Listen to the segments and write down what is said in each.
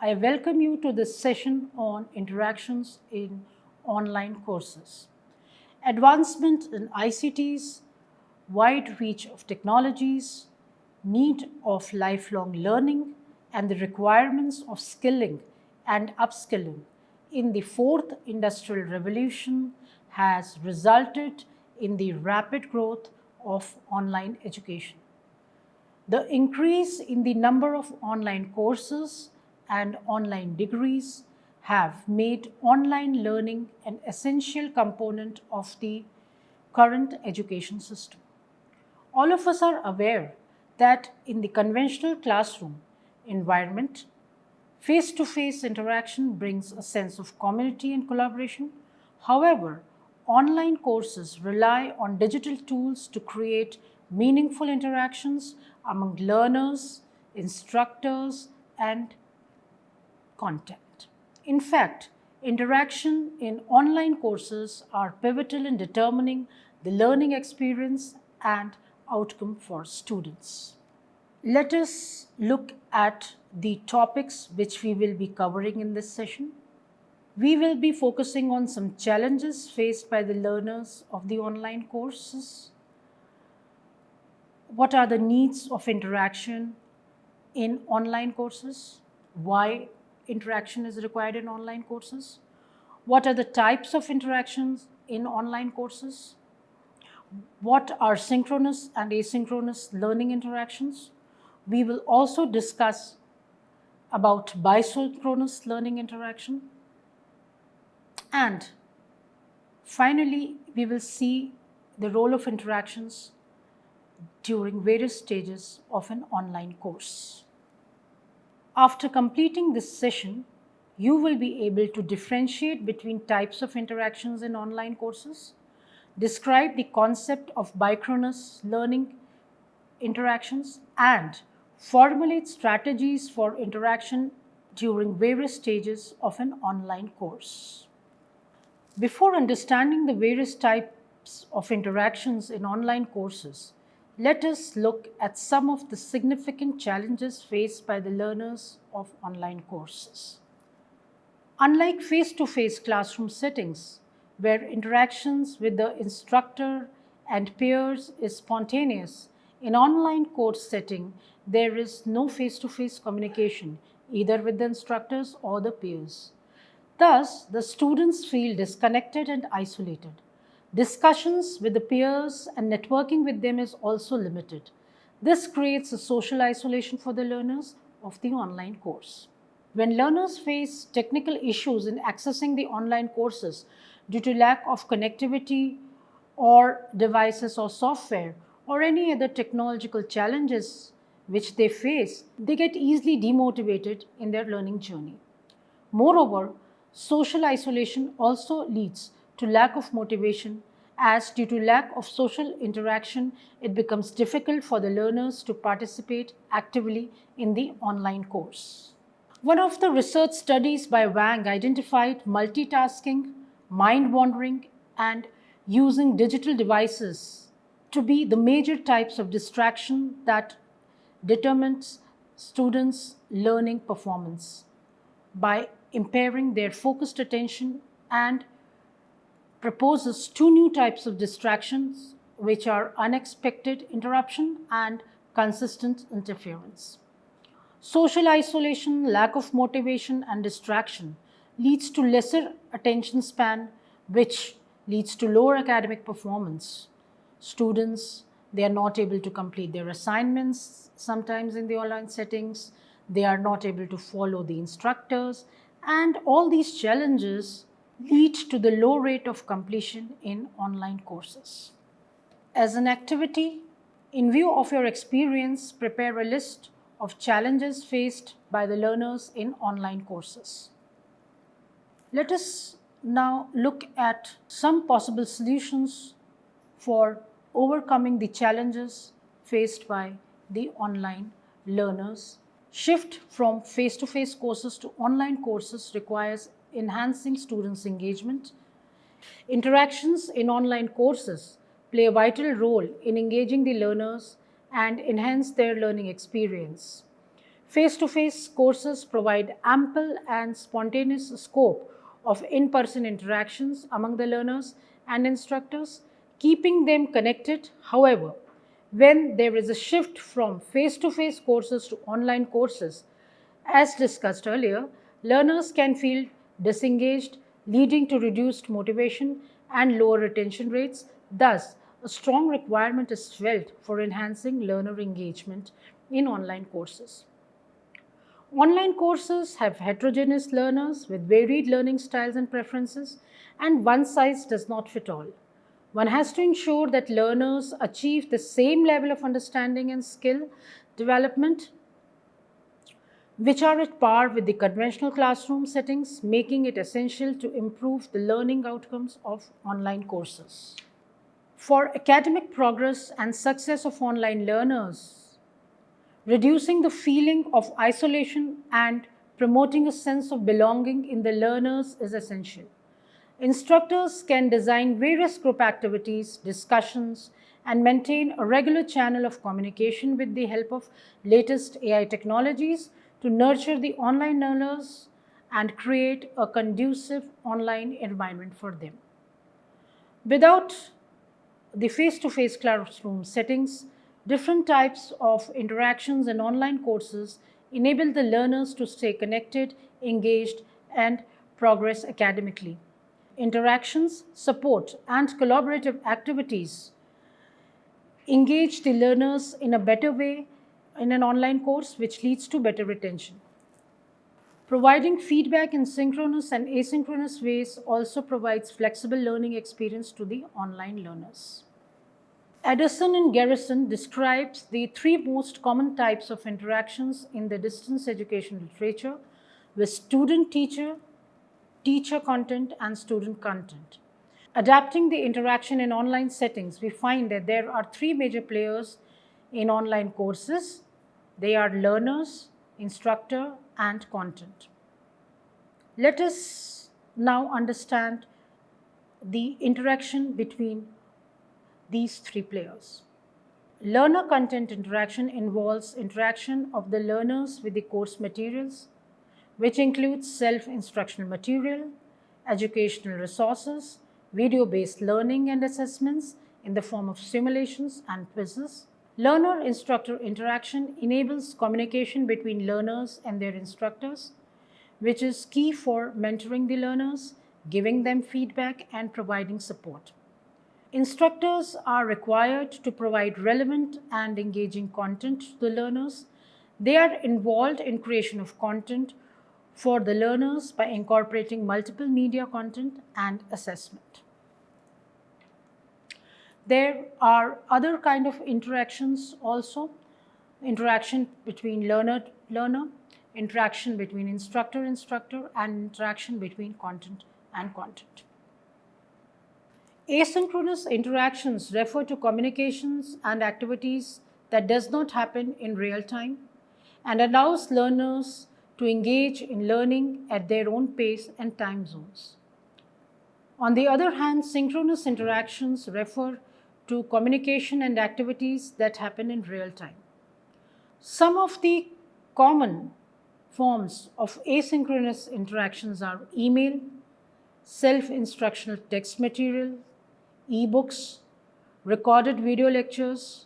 I welcome you to this session on interactions in online courses. Advancement in ICTs, wide reach of technologies, need of lifelong learning, and the requirements of skilling and upskilling in the fourth industrial revolution has resulted in the rapid growth of online education. The increase in the number of online courses and online degrees have made online learning an essential component of the current education system. All of us are aware that in the conventional classroom environment, face to face interaction brings a sense of community and collaboration. However, online courses rely on digital tools to create meaningful interactions among learners, instructors, and content. In fact, interaction in online courses are pivotal in determining the learning experience and outcome for students. Let us look at the topics which we will be covering in this session. We will be focusing on some challenges faced by the learners of the online courses. What are the needs of interaction in online courses? Why interaction is required in online courses? What are the types of interactions in online courses? What are synchronous and asynchronous learning interactions? We will also discuss about bisynchronous learning interaction. And finally, we will see the role of interactions during various stages of an online course. After completing this session, you will be able to differentiate between types of interactions in online courses, describe the concept of bisynchronous learning interactions, and formulate strategies for interaction during various stages of an online course. Before understanding the various types of interactions in online courses, let us look at some of the significant challenges faced by the learners of online courses. Unlike face-to-face classroom settings, where interactions with the instructor and peers is spontaneous, in online course setting, there is no face-to-face communication either with the instructors or the peers. Thus, the students feel disconnected and isolated. Discussions with the peers and networking with them is also limited. This creates a social isolation for the learners of the online course. When learners face technical issues in accessing the online courses due to lack of connectivity or devices or software or any other technological challenges which they face, they get easily demotivated in their learning journey. Moreover, social isolation also leads to lack of motivation, as due to lack of social interaction, it becomes difficult for the learners to participate actively in the online course. One of the research studies by Wang identified multitasking, mind wandering, and using digital devices to be the major types of distraction that determines students' learning performance by impairing their focused attention, and proposes two new types of distractions, which are unexpected interruption and consistent interference. Social isolation, lack of motivation, and distraction leads to lesser attention span, which leads to lower academic performance. Students, they are not able to complete their assignments sometimes in the online settings. They are not able to follow the instructors, and all these challenges lead to the low rate of completion in online courses. As an activity, in view of your experience, prepare a list of challenges faced by the learners in online courses. Let us now look at some possible solutions for overcoming the challenges faced by the online learners. Shift from face-to-face courses to online courses requires enhancing students' engagement. Interactions in online courses play a vital role in engaging the learners and enhance their learning experience. Face-to-face courses provide ample and spontaneous scope of in-person interactions among the learners and instructors, keeping them connected. However, when there is a shift from face-to-face courses to online courses, as discussed earlier, learners can feel disengaged, leading to reduced motivation and lower retention rates. Thus, a strong requirement is felt for enhancing learner engagement in online courses. Online courses have heterogeneous learners with varied learning styles and preferences, and one size does not fit all. One has to ensure that learners achieve the same level of understanding and skill development which are at par with the conventional classroom settings, making it essential to improve the learning outcomes of online courses. For academic progress and success of online learners, reducing the feeling of isolation and promoting a sense of belonging in the learners is essential. Instructors can design various group activities, discussions, and maintain a regular channel of communication with the help of latest AI technologies to nurture the online learners and create a conducive online environment for them. Without the face-to-face classroom settings, different types of interactions in online courses enable the learners to stay connected, engaged, and progress academically. Interactions, support, and collaborative activities engage the learners in a better way in an online course, which leads to better retention. Providing feedback in synchronous and asynchronous ways also provides flexible learning experience to the online learners. Addison and Garrison describes the three most common types of interactions in the distance education literature with student-teacher, teacher content, and student content. Adapting the interaction in online settings, we find that there are three major players in online courses. They are learners, instructor, and content. Let us now understand the interaction between these three players. Learner content interaction involves interaction of the learners with the course materials, which includes self-instructional material, educational resources, video-based learning and assessments in the form of simulations and quizzes. Learner-instructor interaction enables communication between learners and their instructors, which is key for mentoring the learners, giving them feedback, and providing support. Instructors are required to provide relevant and engaging content to the learners. They are involved in creation of content for the learners by incorporating multiple media content and assessment. There are other kind of interactions also, interaction between learner, interaction between instructor, and interaction between content and content. Asynchronous interactions refer to communications and activities that does not happen in real time and allows learners to engage in learning at their own pace and time zones. On the other hand, synchronous interactions refer to communication and activities that happen in real time. Some of the common forms of asynchronous interactions are email, self-instructional text material, e-books, recorded video lectures,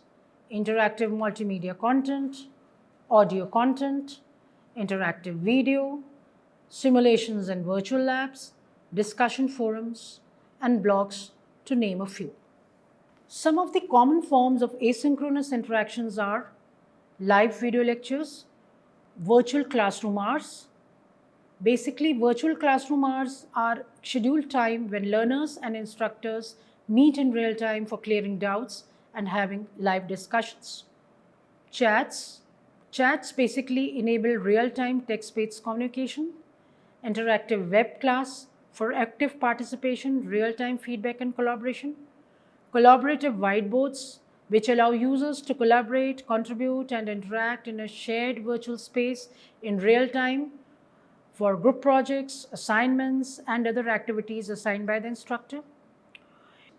interactive multimedia content, audio content, interactive video, simulations and virtual labs, discussion forums, and blogs, to name a few. Some of the common forms of asynchronous interactions are live video lectures, virtual classroom hours. Basically, virtual classroom hours are scheduled time when learners and instructors meet in real time for clearing doubts and having live discussions. Chats basically enable real-time text-based communication. Interactive web class for active participation, real-time feedback and collaboration. Collaborative whiteboards, which allow users to collaborate, contribute, and interact in a shared virtual space in real time for group projects, assignments, and other activities assigned by the instructor.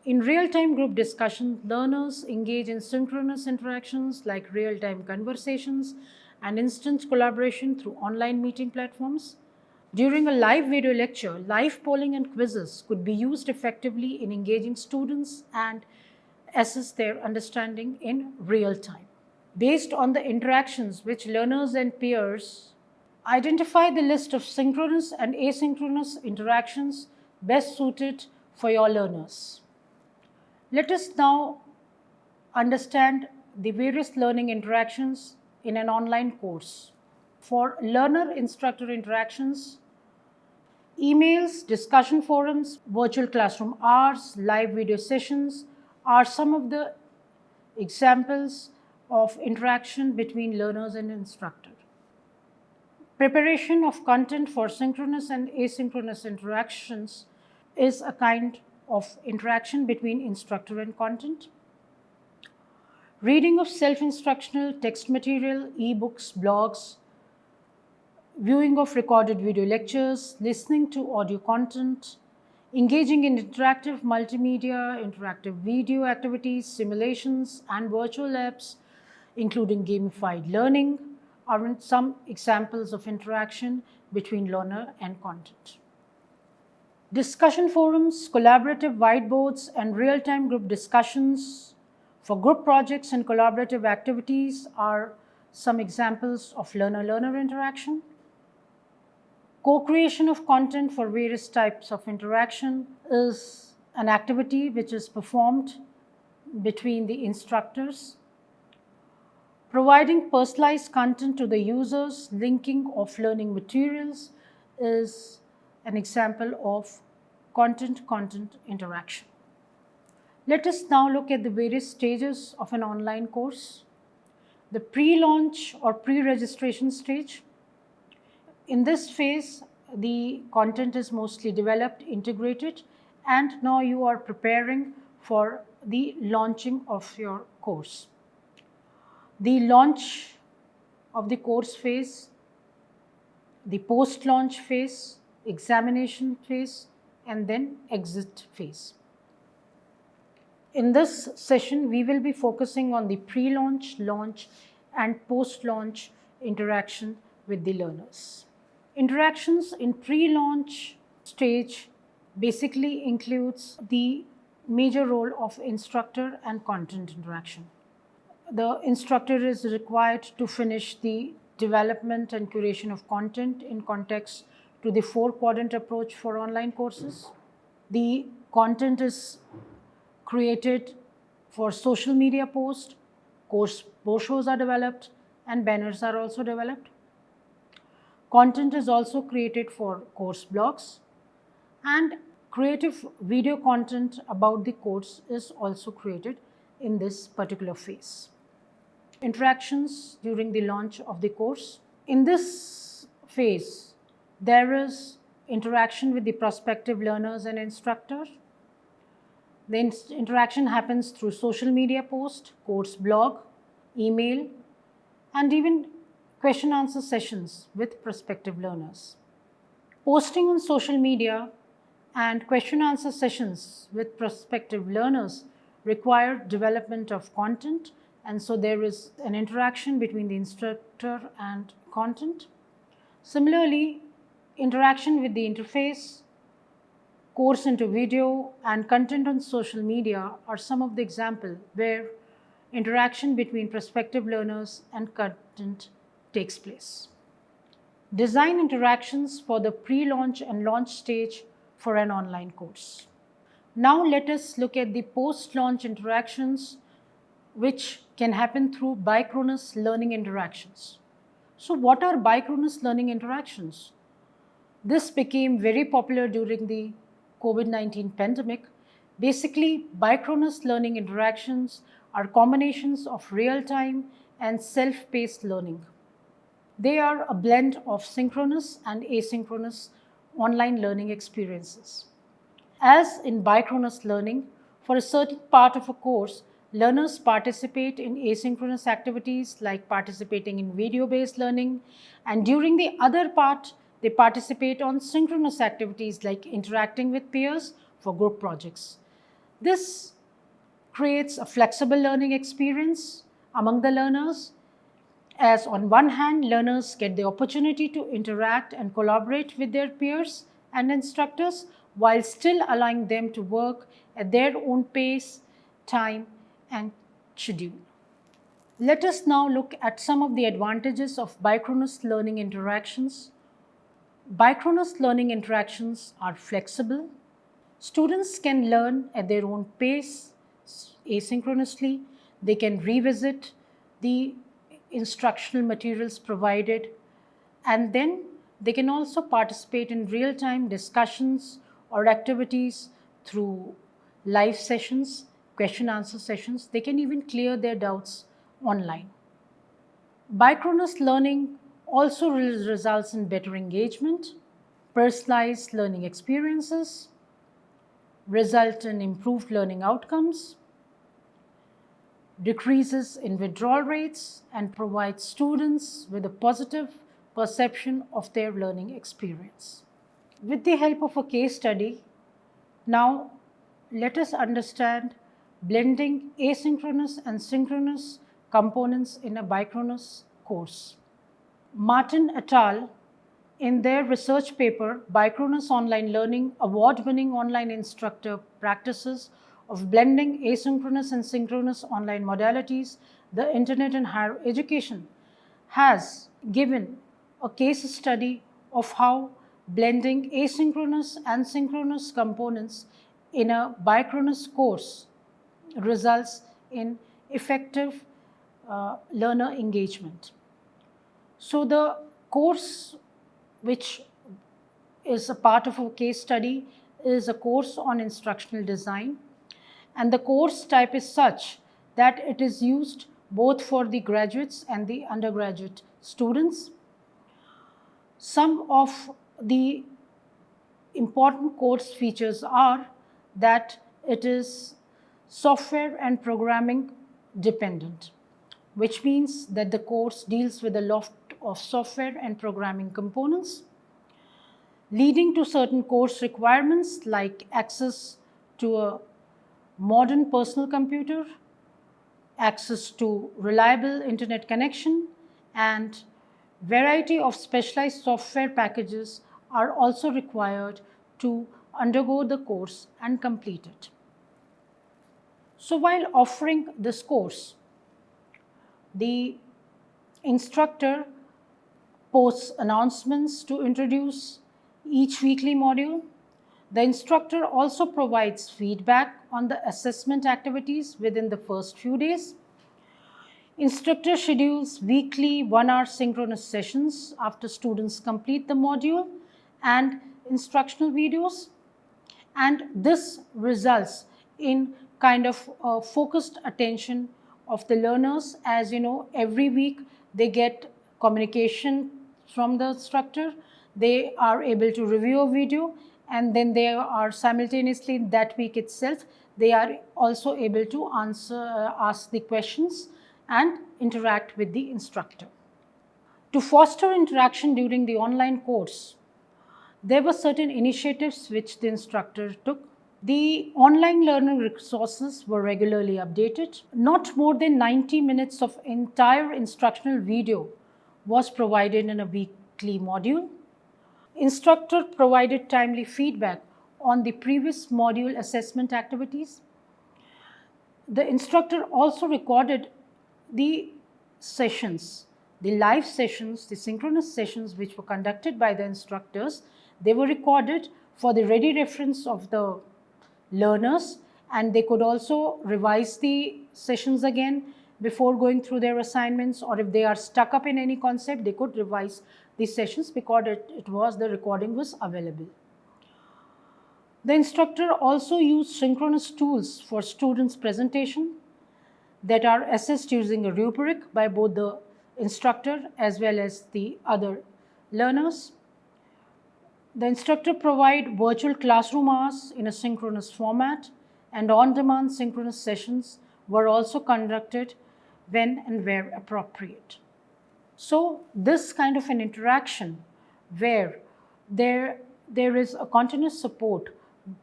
In real-time group discussions, learners engage in synchronous interactions like real-time conversations and instant collaboration through online meeting platforms. During a live video lecture, live polling and quizzes could be used effectively in engaging students and assess their understanding in real time. Based on the interactions which learners and peers identify the list of synchronous and asynchronous interactions best suited for your learners. Let us now understand the various learning interactions in an online course. For learner-instructor interactions, emails, discussion forums, virtual classroom hours, live video sessions are some of the examples of interaction between learners and instructor. Preparation of content for synchronous and asynchronous interactions is a kind of interaction between instructor and content. Reading of self-instructional text material, e-books, blogs, viewing of recorded video lectures, listening to audio content, engaging in interactive multimedia, interactive video activities, simulations, and virtual labs, including gamified learning, are some examples of interaction between learner and content. Discussion forums, collaborative whiteboards, and real-time group discussions for group projects and collaborative activities are some examples of learner-learner interaction. Co-creation of content for various types of interaction is an activity which is performed between the instructors. Providing personalized content to the users, linking of learning materials is an example of content-content interaction. Let us now look at the various stages of an online course. The pre-launch or pre-registration stage. In this phase, the content is mostly developed, integrated, and now you are preparing for the launching of your course. The launch of the course phase, the post-launch phase, examination phase, and then exit phase. In this session, we will be focusing on the pre-launch, launch, and post-launch interaction with the learners. Interactions in pre-launch stage basically includes the major role of instructor and content interaction. The instructor is required to finish the development and curation of content in context to the 4-quadrant approach for online courses. The content is created for social media posts, course brochures are developed, and banners are also developed. Content is also created for course blogs, and creative video content about the course is also created in this particular phase. Interactions during the launch of the course. In this phase, there is interaction with the prospective learners and instructors. The interaction happens through social media post, course blog, email, and even question answer sessions with prospective learners. Posting on social media and question answer sessions with prospective learners require development of content, and so there is an interaction between the instructor and content. Similarly, interaction with the interface, course into video, and content on social media are some of the examples where interaction between prospective learners and content takes place. Design interactions for the pre-launch and launch stage for an online course. Now let us look at the post-launch interactions which can happen through bicronous learning interactions. So what are bicronous learning interactions? This became very popular during the COVID-19 pandemic. Basically, bicronous learning interactions are combinations of real-time and self-paced learning. They are a blend of synchronous and asynchronous online learning experiences. As in bicronous learning, for a certain part of a course, learners participate in asynchronous activities like participating in video-based learning, and during the other part, they participate on synchronous activities like interacting with peers for group projects. This creates a flexible learning experience among the learners, as on one hand, learners get the opportunity to interact and collaborate with their peers and instructors while still allowing them to work at their own pace, time, and schedule. Let us now look at some of the advantages of Biochronous learning interactions. Biochronous learning interactions are flexible. Students can learn at their own pace, asynchronously. They can revisit the instructional materials provided, and then they can also participate in real-time discussions or activities through live sessions, question-answer sessions. They can even clear their doubts online. Biochronous learning also results in better engagement, personalized learning experiences, result in improved learning outcomes, decreases in withdrawal rates, and provides students with a positive perception of their learning experience. With the help of a case study, now let us understand blending asynchronous and synchronous components in a Biochronous course. Martin et al., in their research paper, Biochronous Online Learning, award-winning online instructor practices of blending asynchronous and synchronous online modalities, the internet and higher education, has given a case study of how blending asynchronous and synchronous components in a Biochronous course results in effective learner engagement. So the course which is a part of a case study is a course on instructional design, and the course type is such that it is used both for the graduates and the undergraduate students. Some of the important course features are that it is software and programming dependent, which means that the course deals with a lot of software and programming components, leading to certain course requirements like access to a modern personal computer, access to reliable internet connection, and variety of specialized software packages are also required to undergo the course and complete it. So while offering this course, the instructor posts announcements to introduce each weekly module. The instructor also provides feedback on the assessment activities within the first few days. Instructor schedules weekly 1-hour synchronous sessions after students complete the module and instructional videos. And this results in kind of focused attention of the learners. As you know, every week they get communication from the instructor. They are able to review a video, and then they are simultaneously that week itself, they are also able to ask the questions and interact with the instructor. To foster interaction during the online course, there were certain initiatives which the instructor took. The online learning resources were regularly updated. Not more than 90 minutes of entire instructional video was provided in a weekly module. Instructor provided timely feedback on the previous module assessment activities. The instructor also recorded the sessions, the live sessions, the synchronous sessions which were conducted by the instructors. They were recorded for the ready reference of the learners, and they could also revise the sessions again before going through their assignments, or if they are stuck up in any concept, they could revise these sessions because the recording was available. The instructor also used synchronous tools for students' presentation that are assessed using a rubric by both the instructor as well as the other learners. The instructor provided virtual classroom hours in a synchronous format, and on-demand synchronous sessions were also conducted when and where appropriate. So this kind of an interaction where there is a continuous support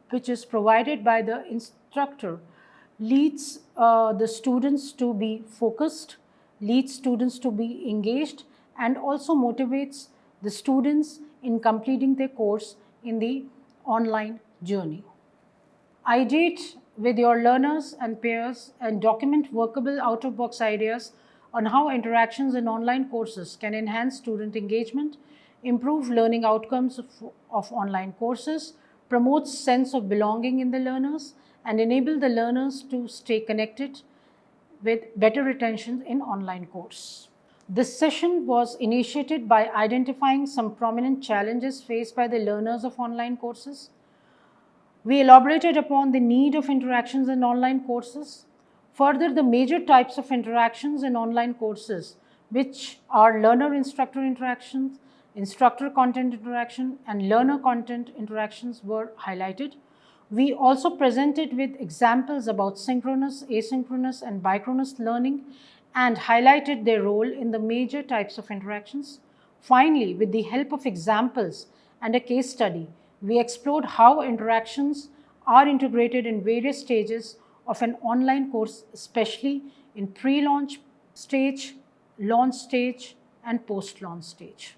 which is provided by the instructor leads the students to be focused, leads students to be engaged and also motivates the students in completing their course in the online journey. Ideate with your learners and peers and document workable out-of-box ideas on how interactions in online courses can enhance student engagement, improve learning outcomes of online courses, promote sense of belonging in the learners, and enable the learners to stay connected with better retention in online course. This session was initiated by identifying some prominent challenges faced by the learners of online courses. We elaborated upon the need of interactions in online courses. Further, the major types of interactions in online courses, which are learner-instructor interactions, instructor-content interaction, and learner-content interactions were highlighted. We also presented with examples about synchronous, asynchronous, and bicronous learning and highlighted their role in the major types of interactions. Finally, with the help of examples and a case study, we explored how interactions are integrated in various stages of an online course, especially in pre-launch stage, launch stage, and post-launch stage.